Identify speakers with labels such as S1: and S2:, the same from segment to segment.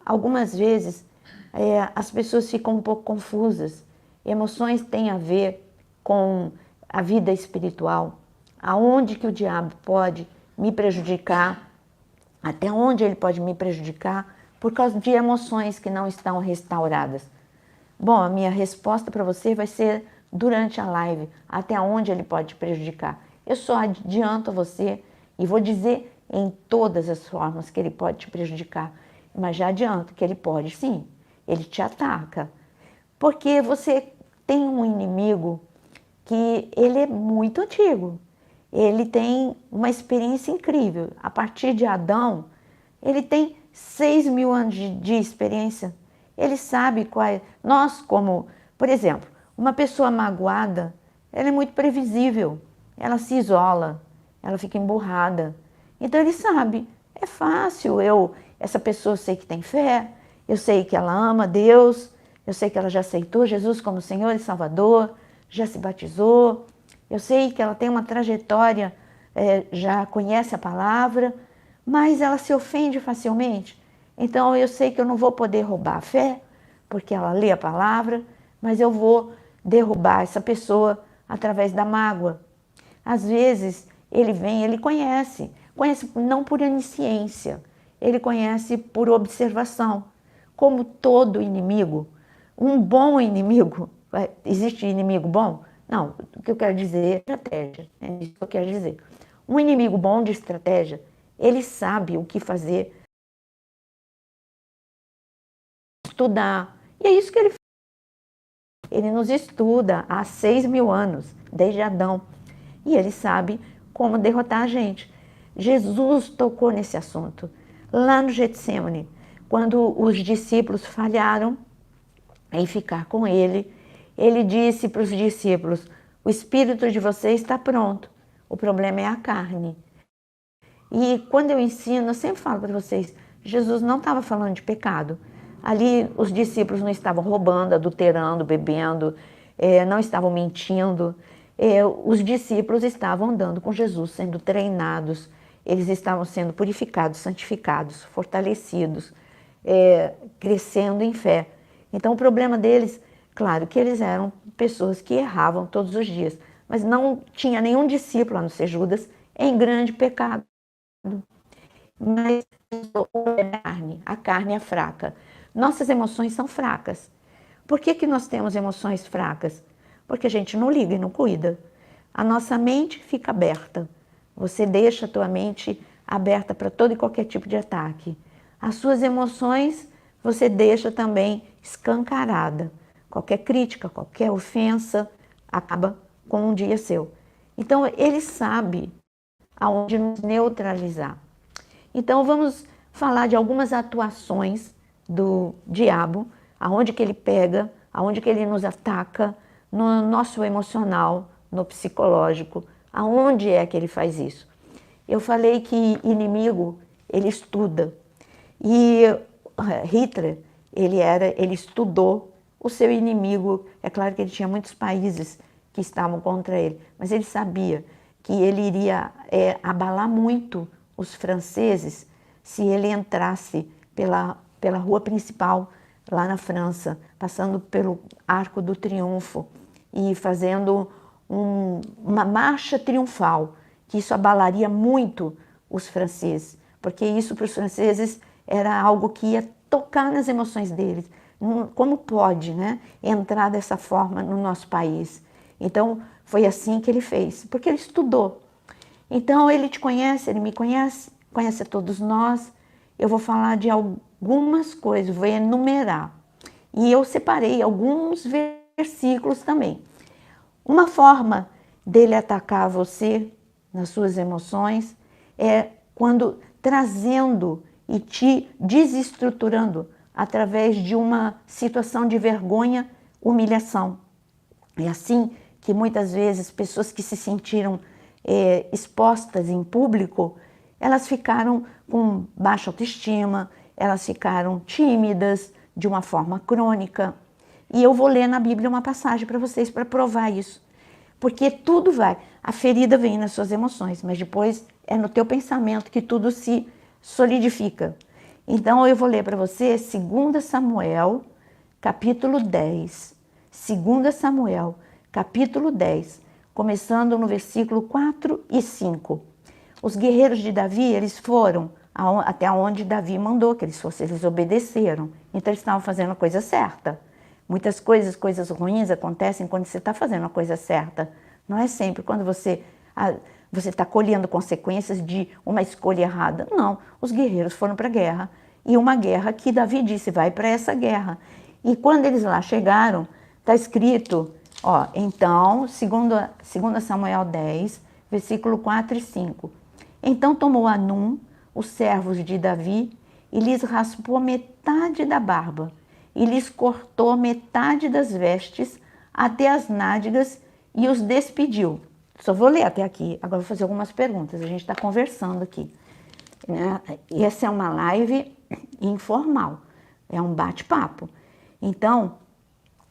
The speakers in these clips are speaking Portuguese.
S1: algumas vezes as pessoas ficam um pouco confusas. Emoções têm a ver com a vida espiritual. Aonde que o diabo pode me prejudicar, até onde ele pode me prejudicar por causa de emoções que não estão restauradas. Bom, a minha resposta para você vai ser durante a live, até onde ele pode te prejudicar. Eu só adianto a você e vou dizer em todas as formas que ele pode te prejudicar, mas já adianto que ele pode sim, ele te ataca. Porque você tem um inimigo que ele é muito antigo, ele tem uma experiência incrível. A partir de Adão, ele tem 6.000 anos de experiência. Ele sabe qual é. Nós, como, por exemplo, uma pessoa magoada, ela é muito previsível. Ela se isola, ela fica emburrada. Então ele sabe, é fácil. Essa pessoa eu sei que tem fé, eu sei que ela ama Deus, eu sei que ela já aceitou Jesus como Senhor e Salvador, já se batizou, eu sei que ela tem uma trajetória, já conhece a palavra, mas ela se ofende facilmente. Então eu sei que eu não vou poder roubar a fé, porque ela lê a palavra, mas eu vou derrubar essa pessoa através da mágoa. Às vezes ele vem, ele conhece não por onisciência, ele conhece por observação. Como todo inimigo, um bom inimigo, existe inimigo bom? Não, o que eu quero dizer é estratégia, é isso que eu quero dizer. Um inimigo bom de estratégia, ele sabe o que fazer, estudar, e é isso que ele faz. Ele nos estuda há 6.000 anos, desde Adão, e ele sabe como derrotar a gente. Jesus tocou nesse assunto, lá no Getsemane, quando os discípulos falharam em ficar com ele, ele disse para os discípulos: o espírito de vocês está pronto, o problema é a carne. E quando eu ensino, eu sempre falo para vocês, Jesus não estava falando de pecado. Ali os discípulos não estavam roubando, adulterando, bebendo, não estavam mentindo. Os discípulos estavam andando com Jesus, sendo treinados, eles estavam sendo purificados, santificados, fortalecidos, crescendo em fé. Então o problema deles, claro que eles eram pessoas que erravam todos os dias, mas não tinha nenhum discípulo, a não ser Judas, em grande pecado. Mas a carne é fraca. Nossas emoções são fracas. Por que nós temos emoções fracas? Porque a gente não liga e não cuida. A nossa mente fica aberta. Você deixa a tua mente aberta para todo e qualquer tipo de ataque. As suas emoções você deixa também escancarada. Qualquer crítica, qualquer ofensa acaba com um dia seu. Então ele sabe aonde nos neutralizar. Então vamos falar de algumas atuações do diabo, aonde que ele pega, aonde que ele nos ataca, no nosso emocional, no psicológico, aonde é que ele faz isso. Eu falei que inimigo, ele estuda. E Hitler, ele estudou o seu inimigo. É claro que ele tinha muitos países que estavam contra ele, mas ele sabia que ele iria abalar muito os franceses se ele entrasse pela rua principal lá na França, passando pelo Arco do Triunfo e fazendo uma marcha triunfal, que isso abalaria muito os franceses, porque isso para os franceses era algo que ia tocar nas emoções deles. Como pode, né, entrar dessa forma no nosso país? Então foi assim que ele fez, porque ele estudou. Então ele te conhece, ele me conhece, conhece a todos nós. Eu vou falar de algumas coisas, vou enumerar. E eu separei alguns versículos também. Uma forma dele atacar você nas suas emoções é quando trazendo e te desestruturando através de uma situação de vergonha, humilhação. É assim que muitas vezes pessoas que se sentiram expostas em público, elas ficaram com baixa autoestima, elas ficaram tímidas de uma forma crônica. E eu vou ler na Bíblia uma passagem para vocês para provar isso. Porque tudo vai, a ferida vem nas suas emoções, mas depois é no teu pensamento que tudo se solidifica. Então eu vou ler para você 2 Samuel, capítulo 10. 2 Samuel, capítulo 10, começando no versículo 4 e 5. Os guerreiros de Davi, eles foram até onde Davi mandou que eles fossem, eles obedeceram. Então eles estavam fazendo a coisa certa. Muitas coisas ruins acontecem quando você está fazendo a coisa certa. Não é sempre quando você está colhendo consequências de uma escolha errada. Não, os guerreiros foram para a guerra. E uma guerra que Davi disse, vai para essa guerra. E quando eles lá chegaram, está escrito, ó, então, 2 Samuel 10, versículo 4 e 5. Então tomou Hanum, os servos de Davi, e lhes raspou metade da barba, e lhes cortou metade das vestes até as nádegas e os despediu. Só vou ler até aqui, agora vou fazer algumas perguntas, a gente está conversando aqui. Essa é uma live informal, é um bate-papo. Então,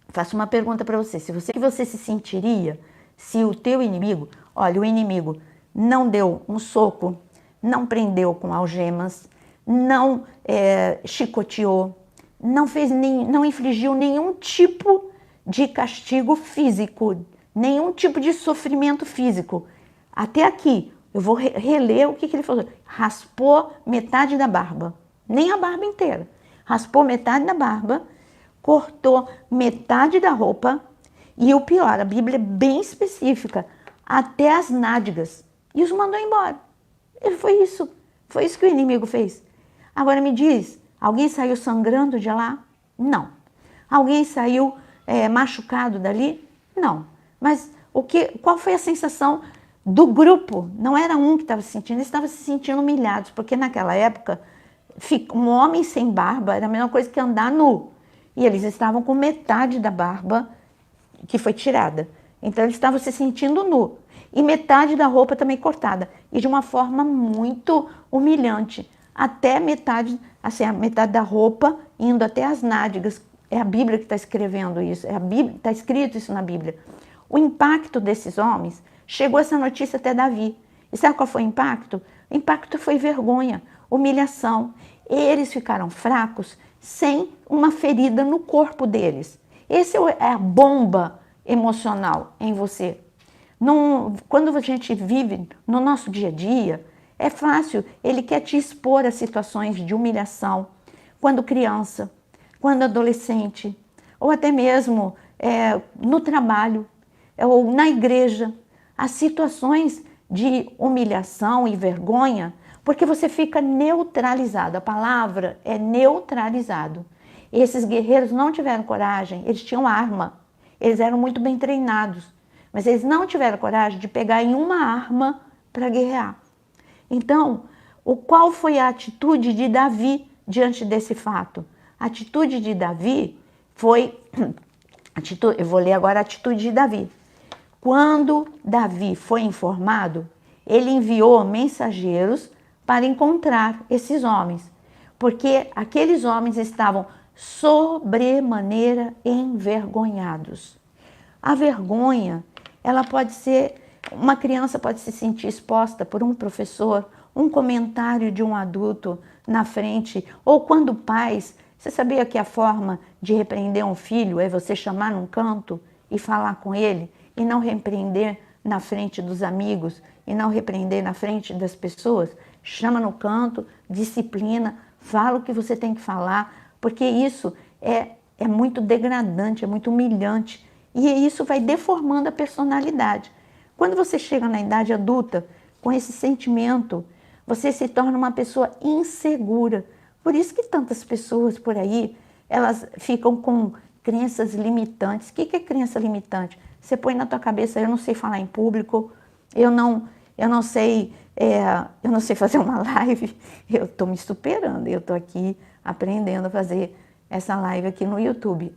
S1: faço uma pergunta para você, o que você se sentiria se o teu inimigo, olha, o inimigo não deu um soco, não prendeu com algemas, não chicoteou, não infligiu nenhum tipo de castigo físico, nenhum tipo de sofrimento físico. Até aqui, eu vou reler o que ele falou. Raspou metade da barba, nem a barba inteira. Raspou metade da barba, cortou metade da roupa e o pior, a Bíblia é bem específica, até as nádegas. E os mandou embora. E foi isso que o inimigo fez. Agora me diz, alguém saiu sangrando de lá? Não. Alguém saiu machucado dali? Não. Mas qual foi a sensação do grupo? Não era um que estava se sentindo, eles estavam se sentindo humilhados, porque naquela época, um homem sem barba era a mesma coisa que andar nu. E eles estavam com metade da barba que foi tirada. Então eles estavam se sentindo nu. E metade da roupa também cortada. E de uma forma muito humilhante. Até metade, assim, a metade da roupa indo até as nádegas. É a Bíblia que está escrevendo isso. Está escrito isso na Bíblia. O impacto desses homens, chegou essa notícia até Davi. E sabe qual foi o impacto? O impacto foi vergonha, humilhação. Eles ficaram fracos sem uma ferida no corpo deles. Essa é a bomba emocional em você. Quando a gente vive no nosso dia a dia, é fácil, ele quer te expor a situações de humilhação, quando criança, quando adolescente, ou até mesmo no trabalho, ou na igreja, as situações de humilhação e vergonha, porque você fica neutralizado, a palavra é neutralizado. Esses guerreiros não tiveram coragem, eles tinham arma, eles eram muito bem treinados, mas eles não tiveram coragem de pegar em uma arma para guerrear. Então, qual foi a atitude de Davi diante desse fato? A atitude de Davi foi... eu vou ler agora a atitude de Davi. Quando Davi foi informado, ele enviou mensageiros para encontrar esses homens, porque aqueles homens estavam sobremaneira envergonhados. A vergonha, ela pode ser, uma criança pode se sentir exposta por um professor, um comentário de um adulto na frente, ou quando pais, você sabia que a forma de repreender um filho é você chamar num canto e falar com ele, e não repreender na frente dos amigos, e não repreender na frente das pessoas? Chama no canto, disciplina, fala o que você tem que falar, porque isso é muito degradante, é muito humilhante, e isso vai deformando a personalidade. Quando você chega na idade adulta, com esse sentimento, você se torna uma pessoa insegura. Por isso que tantas pessoas por aí, elas ficam com crenças limitantes. O que é crença limitante? Você põe na tua cabeça, eu não sei falar em público, eu não sei fazer uma live, eu estou me superando, eu estou aqui aprendendo a fazer essa live aqui no YouTube.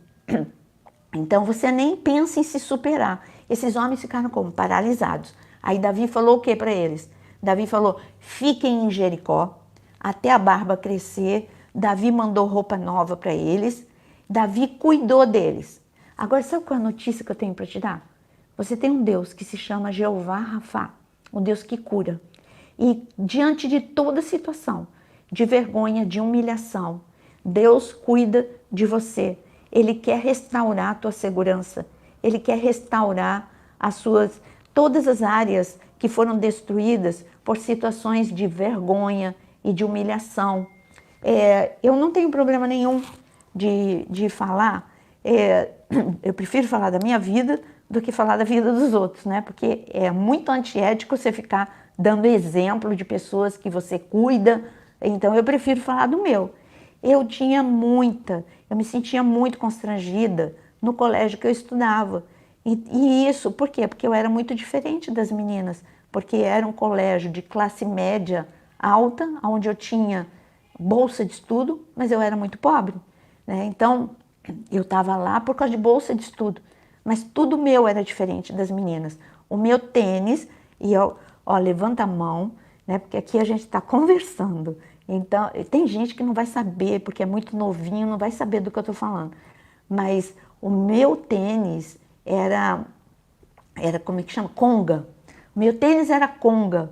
S1: Então você nem pensa em se superar. Esses homens ficaram como? Paralisados. Aí Davi falou o que para eles? Davi falou, fiquem em Jericó até a barba crescer. Davi mandou roupa nova para eles. Davi cuidou deles. Agora, sabe qual é a notícia que eu tenho para te dar? Você tem um Deus que se chama Jeová Rafá, um Deus que cura. E diante de toda situação, de vergonha, de humilhação. Deus cuida de você. Ele quer restaurar a tua segurança. Ele quer restaurar todas as áreas que foram destruídas por situações de vergonha e de humilhação. Eu não tenho problema nenhum de falar. Eu prefiro falar da minha vida do que falar da vida dos outros, né? Porque é muito antiético você ficar dando exemplo de pessoas que você cuida. Então eu prefiro falar do meu. Eu me sentia muito constrangida no colégio que eu estudava. E isso, por quê? Porque eu era muito diferente das meninas, porque era um colégio de classe média alta, onde eu tinha bolsa de estudo, mas eu era muito pobre, né? Então, eu estava lá por causa de bolsa de estudo, mas tudo meu era diferente das meninas. O meu tênis, levanta a mão, né? Porque aqui a gente está conversando. Então, tem gente que não vai saber, porque é muito novinho, não vai saber do que eu estou falando. Mas o meu tênis era como é que chama? Conga. O meu tênis era Conga.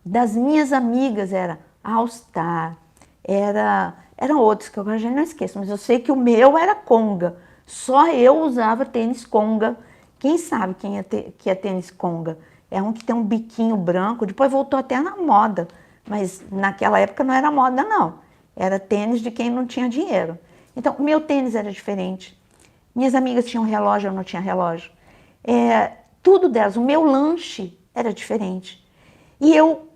S1: Das minhas amigas era All Star. Eram outros que eu já não esqueço, mas eu sei que o meu era Conga. Só eu usava tênis Conga. Quem sabe que é tênis Conga? É um que tem um biquinho branco, depois voltou até na moda. Mas naquela época não era moda, não. Era tênis de quem não tinha dinheiro. Então, o meu tênis era diferente. Minhas amigas tinham relógio, eu não tinha relógio. Tudo delas, o meu lanche era diferente. E eu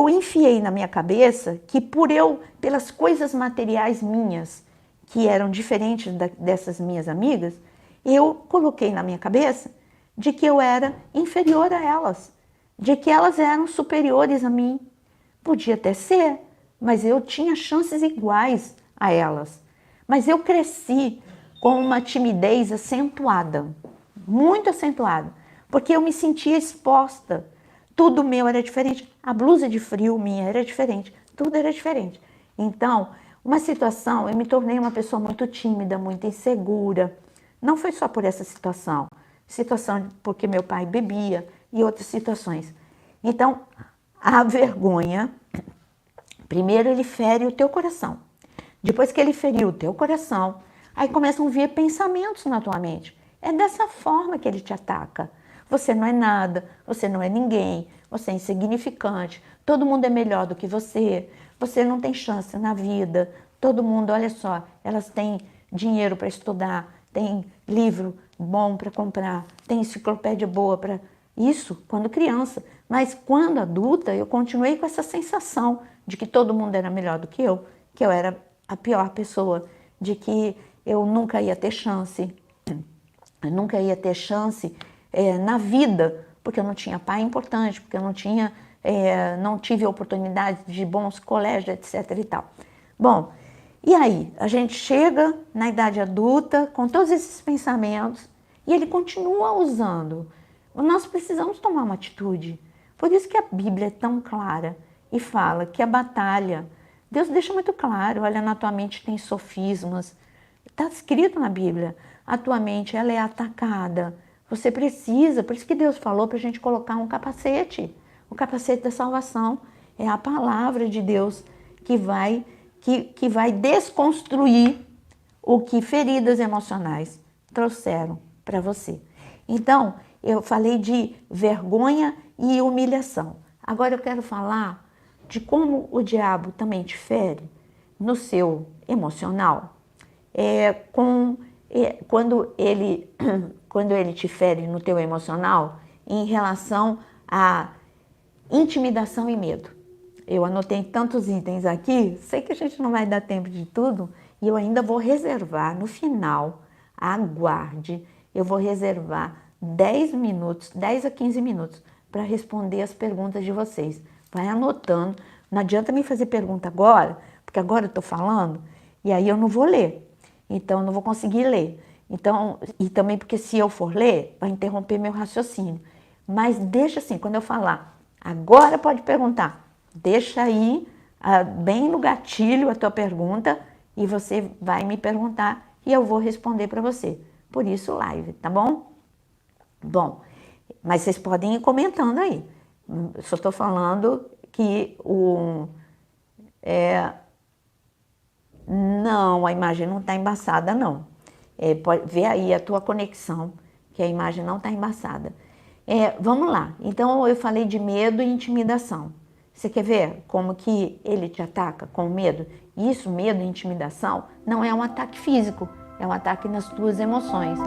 S1: enfiei na minha cabeça que pelas coisas materiais minhas, que eram diferentes dessas minhas amigas, eu coloquei na minha cabeça de que eu era inferior a elas, de que elas eram superiores a mim. Podia até ser, mas eu tinha chances iguais a elas. Mas eu cresci com uma timidez acentuada, muito acentuada, porque eu me sentia exposta. Tudo meu era diferente. A blusa de frio minha era diferente. Tudo era diferente. Então, uma situação, eu me tornei uma pessoa muito tímida, muito insegura. Não foi só por essa situação. Situação porque meu pai bebia e outras situações. Então, a vergonha, primeiro ele fere o teu coração. Depois que ele feriu o teu coração, aí começam a vir pensamentos na tua mente. É dessa forma que ele te ataca. Você não é nada, você não é ninguém, você é insignificante, todo mundo é melhor do que você não tem chance na vida, todo mundo, olha só, elas têm dinheiro para estudar, tem livro bom para comprar, tem enciclopédia boa para isso quando criança. Mas quando adulta, eu continuei com essa sensação de que todo mundo era melhor do que eu era a pior pessoa, de que eu nunca ia ter chance, na vida, porque eu não tinha pai importante, porque eu não tive oportunidade de bons colégios, etc. e tal. Bom, e aí? A gente chega na idade adulta com todos esses pensamentos e ele continua usando. Nós precisamos tomar uma atitude. Por isso que a Bíblia é tão clara e fala que a batalha, Deus deixa muito claro, olha, na tua mente tem sofismas, está escrito na Bíblia, a tua mente ela é atacada, você precisa, por isso que Deus falou para a gente colocar um capacete, o capacete da salvação, é a palavra de Deus que vai desconstruir o que feridas emocionais trouxeram para você. Então, eu falei de vergonha e humilhação. Agora eu quero falar de como o diabo também te fere no seu emocional. Quando ele te fere no teu emocional em relação a intimidação e medo. Eu anotei tantos itens aqui, sei que a gente não vai dar tempo de tudo, e eu ainda vou reservar no final, aguarde, eu vou reservar 10 minutos, 10 a 15 minutos, para responder as perguntas de vocês. Vai anotando, não adianta me fazer pergunta agora, porque agora eu estou falando, e aí eu não vou ler, então eu não vou conseguir ler. Então, e também porque se eu for ler, vai interromper meu raciocínio. Mas deixa assim, quando eu falar, agora pode perguntar, deixa aí bem no gatilho a tua pergunta e você vai me perguntar e eu vou responder para você. Por isso, live, tá bom? Bom, mas vocês podem ir comentando aí. Eu só estou falando que Não, a imagem não está embaçada, não. Pode ver aí a tua conexão, que a imagem não está embaçada. Vamos lá. Então, eu falei de medo e intimidação. Você quer ver como que ele te ataca com medo? Isso, medo e intimidação, não é um ataque físico, é um ataque nas tuas emoções.